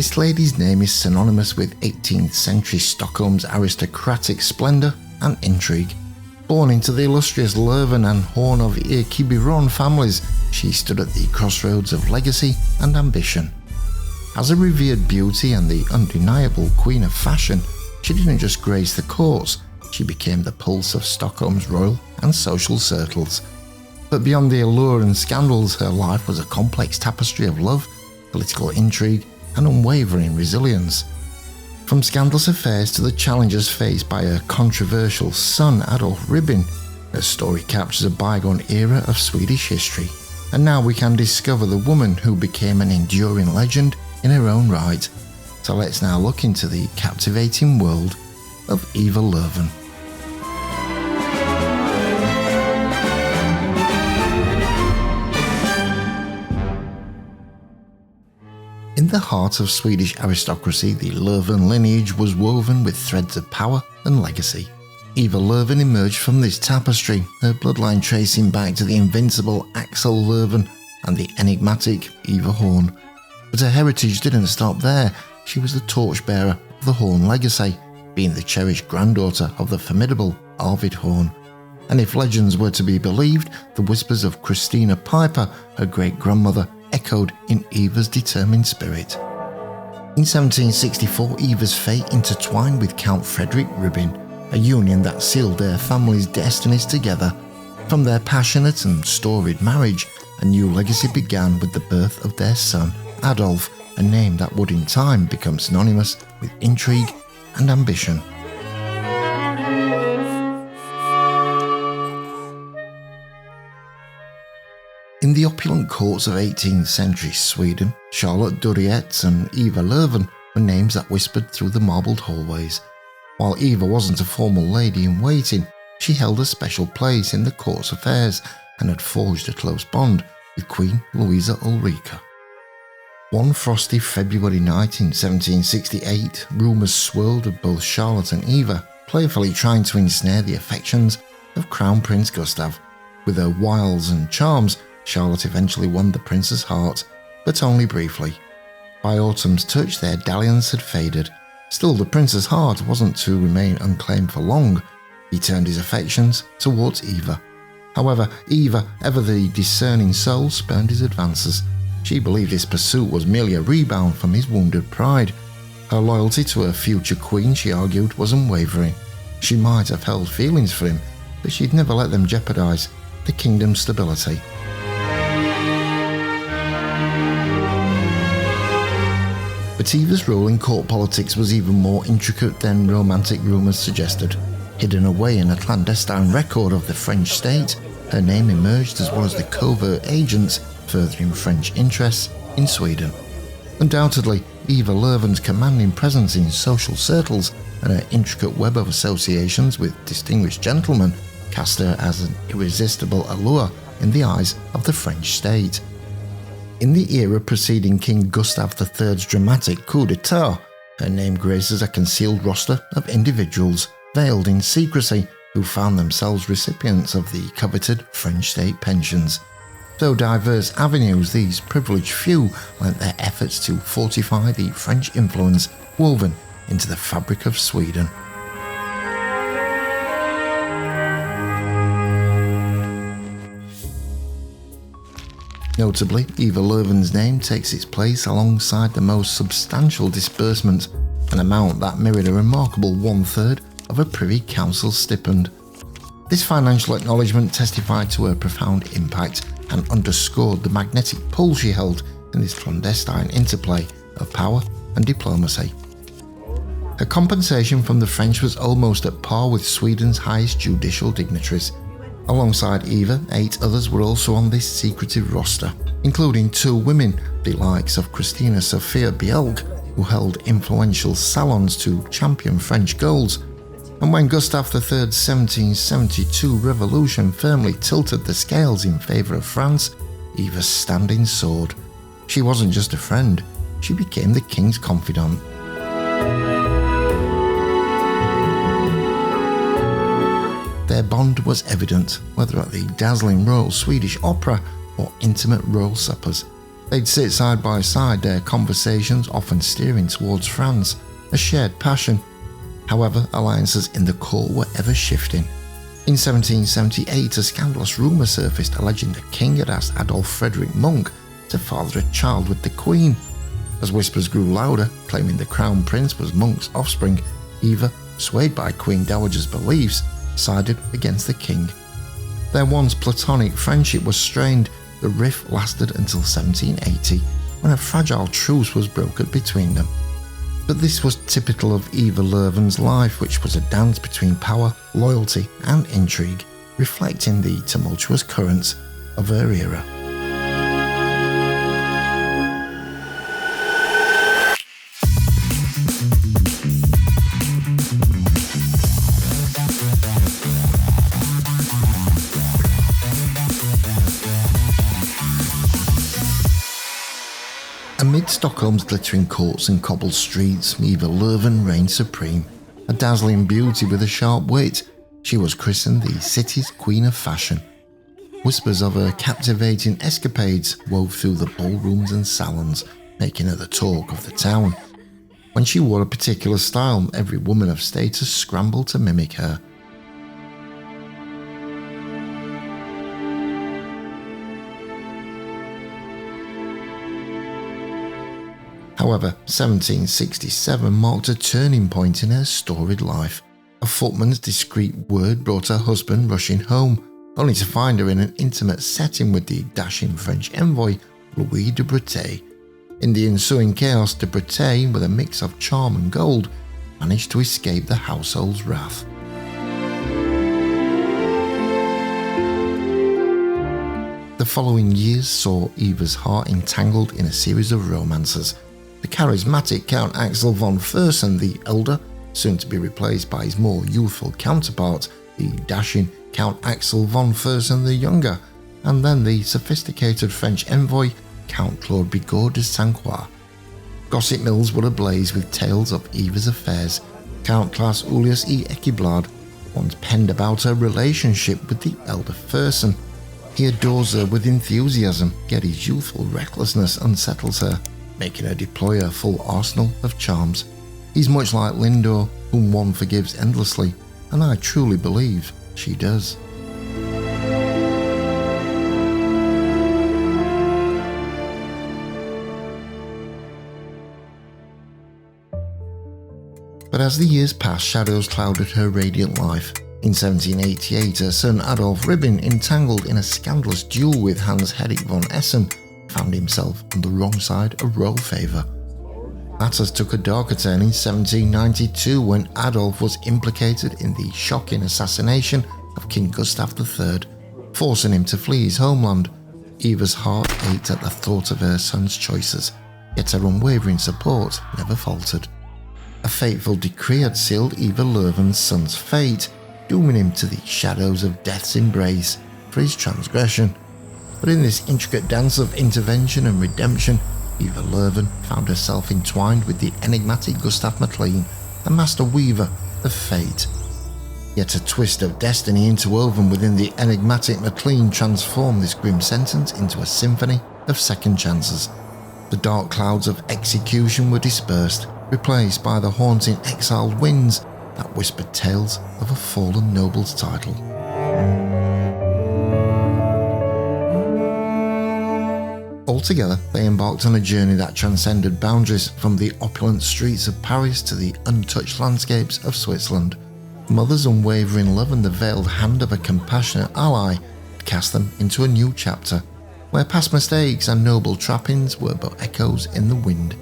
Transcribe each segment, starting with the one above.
This lady's name is synonymous with 18th century Stockholm's aristocratic splendour and intrigue. Born into the illustrious Löwen and Horn of Ekibiron families, she stood at the crossroads of legacy and ambition. As a revered beauty and the undeniable queen of fashion, she didn't just grace the courts, she became the pulse of Stockholm's royal and social circles. But beyond the allure and scandals, her life was a complex tapestry of love, political intrigue, and unwavering resilience. From scandalous affairs to the challenges faced by her controversial son Adolf Ribbing, her story captures a bygone era of Swedish history. And now we can discover the woman who became an enduring legend in her own right. So let's now look into the captivating world of Eva Löwen. In the heart of Swedish aristocracy, the Löwen lineage was woven with threads of power and legacy. Eva Löwen emerged from this tapestry, her bloodline tracing back to the invincible Axel Löwen and the enigmatic Eva Horn. But her heritage didn't stop there. She was the torchbearer of the Horn legacy, being the cherished granddaughter of the formidable Arvid Horn. And if legends were to be believed, the whispers of Christina Piper, her great-grandmother, echoed in Eva's determined spirit. In 1764, Eva's fate intertwined with Count Frederick Ribbing, a union that sealed their family's destinies together. From their passionate and storied marriage, a new legacy began with the birth of their son, Adolf, a name that would in time become synonymous with intrigue and ambition. In the opulent courts of 18th century Sweden, Charlotte Durietz and Eva Löwen were names that whispered through the marbled hallways. While Eva wasn't a formal lady-in-waiting, she held a special place in the court's affairs and had forged a close bond with Queen Louisa Ulrika. One frosty February night in 1768, rumours swirled of both Charlotte and Eva, playfully trying to ensnare the affections of Crown Prince Gustav. With her wiles and charms, Charlotte eventually won the prince's heart, but only briefly. By autumn's touch, their dalliance had faded. Still, the prince's heart wasn't to remain unclaimed for long. He turned his affections towards Eva. However, Eva, ever the discerning soul, spurned his advances. She believed his pursuit was merely a rebound from his wounded pride. Her loyalty to her future queen, she argued, was unwavering. She might have held feelings for him, but she'd never let them jeopardise the kingdom's stability. But Eva's role in court politics was even more intricate than romantic rumours suggested. Hidden away in a clandestine record of the French state, her name emerged as one of the covert agents furthering French interests in Sweden. Undoubtedly, Eva Löwen's commanding presence in social circles and her intricate web of associations with distinguished gentlemen cast her as an irresistible allure in the eyes of the French state. In the era preceding King Gustav III's dramatic coup d'etat, her name graces a concealed roster of individuals, veiled in secrecy, who found themselves recipients of the coveted French state pensions. Though diverse avenues, these privileged few lent their efforts to fortify the French influence woven into the fabric of Sweden. Notably, Eva Löwen's name takes its place alongside the most substantial disbursement, an amount that mirrored a remarkable 1/3 of a Privy Council stipend. This financial acknowledgement testified to her profound impact and underscored the magnetic pull she held in this clandestine interplay of power and diplomacy. Her compensation from the French was almost at par with Sweden's highest judicial dignitaries. Alongside Eva, 8 others were also on this secretive roster, including 2 women, the likes of Christina Sophia Bjelke, who held influential salons to champion French goals. And when Gustav III's 1772 revolution firmly tilted the scales in favour of France, Eva's standing sword. She wasn't just a friend, she became the king's confidant. Their bond was evident, whether at the dazzling royal Swedish opera or intimate royal suppers. They'd sit side by side, their conversations often steering towards France, a shared passion. However, alliances in the court were ever shifting. In 1778, a scandalous rumour surfaced alleging the king had asked Adolf Frederick Monk to father a child with the queen. As whispers grew louder, claiming the crown prince was Monk's offspring, Eva, swayed by Queen Dowager's beliefs, sided against the king. Their once platonic friendship was strained. The rift lasted until 1780, when a fragile truce was brokered between them. But this was typical of Eva Löwen's life, which was a dance between power, loyalty and intrigue, reflecting the tumultuous currents of her era. Amid Stockholm's glittering courts and cobbled streets, Eva Löwen reigned supreme. A dazzling beauty with a sharp wit, she was christened the city's queen of fashion. Whispers of her captivating escapades wove through the ballrooms and salons, making her the talk of the town. When she wore a particular style, every woman of status scrambled to mimic her. However, 1767 marked a turning point in her storied life. A footman's discreet word brought her husband rushing home, only to find her in an intimate setting with the dashing French envoy Louis de Breteil. In the ensuing chaos, de Breteil, with a mix of charm and gold, managed to escape the household's wrath. The following years saw Eva's heart entangled in a series of romances. The charismatic Count Axel von Fersen the Elder, soon to be replaced by his more youthful counterpart, the dashing Count Axel von Fersen the Younger, and then the sophisticated French envoy, Count Claude Bigot de Saint-Croix. Gossip mills were ablaze with tales of Eva's affairs. Count Claes Ullius E. Ekeblad once penned about her relationship with the elder Fersen. He adores her with enthusiasm, yet his youthful recklessness unsettles her, making her deploy a full arsenal of charms. He's much like Lindor, whom one forgives endlessly, and I truly believe she does. But as the years passed, shadows clouded her radiant life. In 1788, her son Adolf Ribbin, entangled in a scandalous duel with Hans Henrik von Essen, found himself on the wrong side of royal favour. Matters took a darker turn in 1792 when Adolf was implicated in the shocking assassination of King Gustav III, forcing him to flee his homeland. Eva's heart ached at the thought of her son's choices, yet her unwavering support never faltered. A fateful decree had sealed Eva Löwen's son's fate, dooming him to the shadows of death's embrace for his transgression. But in this intricate dance of intervention and redemption, Eva Löwen found herself entwined with the enigmatic Gustav MacLean, the master weaver of fate. Yet a twist of destiny interwoven within the enigmatic MacLean transformed this grim sentence into a symphony of second chances. The dark clouds of execution were dispersed, replaced by the haunting exiled winds that whispered tales of a fallen noble's title. Altogether, they embarked on a journey that transcended boundaries, from the opulent streets of Paris to the untouched landscapes of Switzerland. Mother's unwavering love and the veiled hand of a compassionate ally cast them into a new chapter, where past mistakes and noble trappings were but echoes in the wind.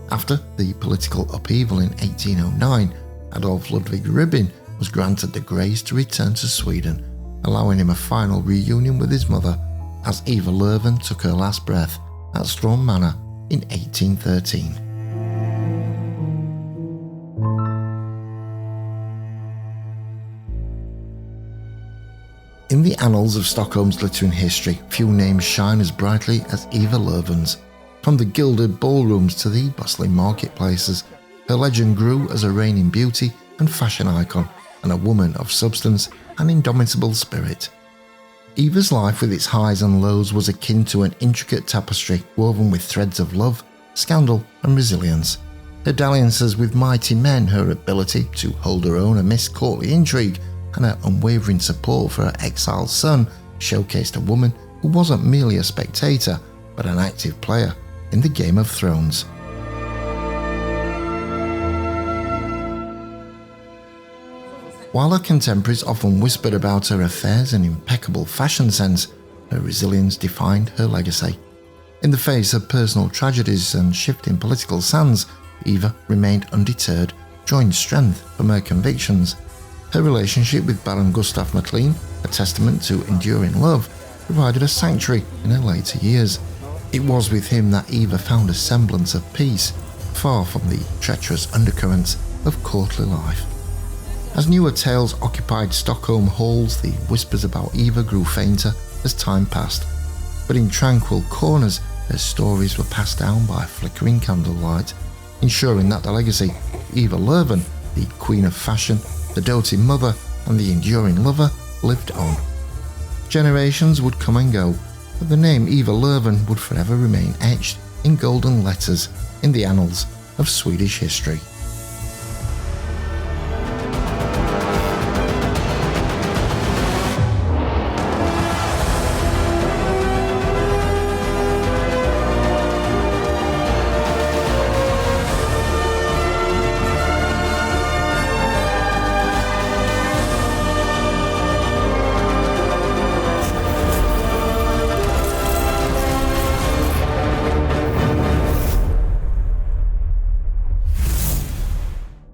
After the political upheaval in 1809, Adolf Ludwig Ribbin was granted the grace to return to Sweden, allowing him a final reunion with his mother, as Eva Löwen took her last breath at Strom Manor in 1813. In the annals of Stockholm's glittering history, few names shine as brightly as Eva Löwen's. From the gilded ballrooms to the bustling marketplaces, her legend grew as a reigning beauty and fashion icon, and a woman of substance and indomitable spirit. Eva's life with its highs and lows was akin to an intricate tapestry woven with threads of love, scandal and resilience. Her dalliances with mighty men, her ability to hold her own amidst courtly intrigue, and her unwavering support for her exiled son showcased a woman who wasn't merely a spectator, but an active player in the Game of Thrones. While her contemporaries often whispered about her affairs and impeccable fashion sense, her resilience defined her legacy. In the face of personal tragedies and shifting political sands, Eva remained undeterred, drawing strength from her convictions. Her relationship with Baron Gustav Maclean, a testament to enduring love, provided a sanctuary in her later years. It was with him that Eva found a semblance of peace, far from the treacherous undercurrents of courtly life. As newer tales occupied Stockholm halls, the whispers about Eva grew fainter as time passed. But in tranquil corners, her stories were passed down by flickering candlelight, ensuring that the legacy of Eva Löwen, the queen of fashion, the doting mother, and the enduring lover, lived on. Generations would come and go, but the name Eva Löwen would forever remain etched in golden letters in the annals of Swedish history.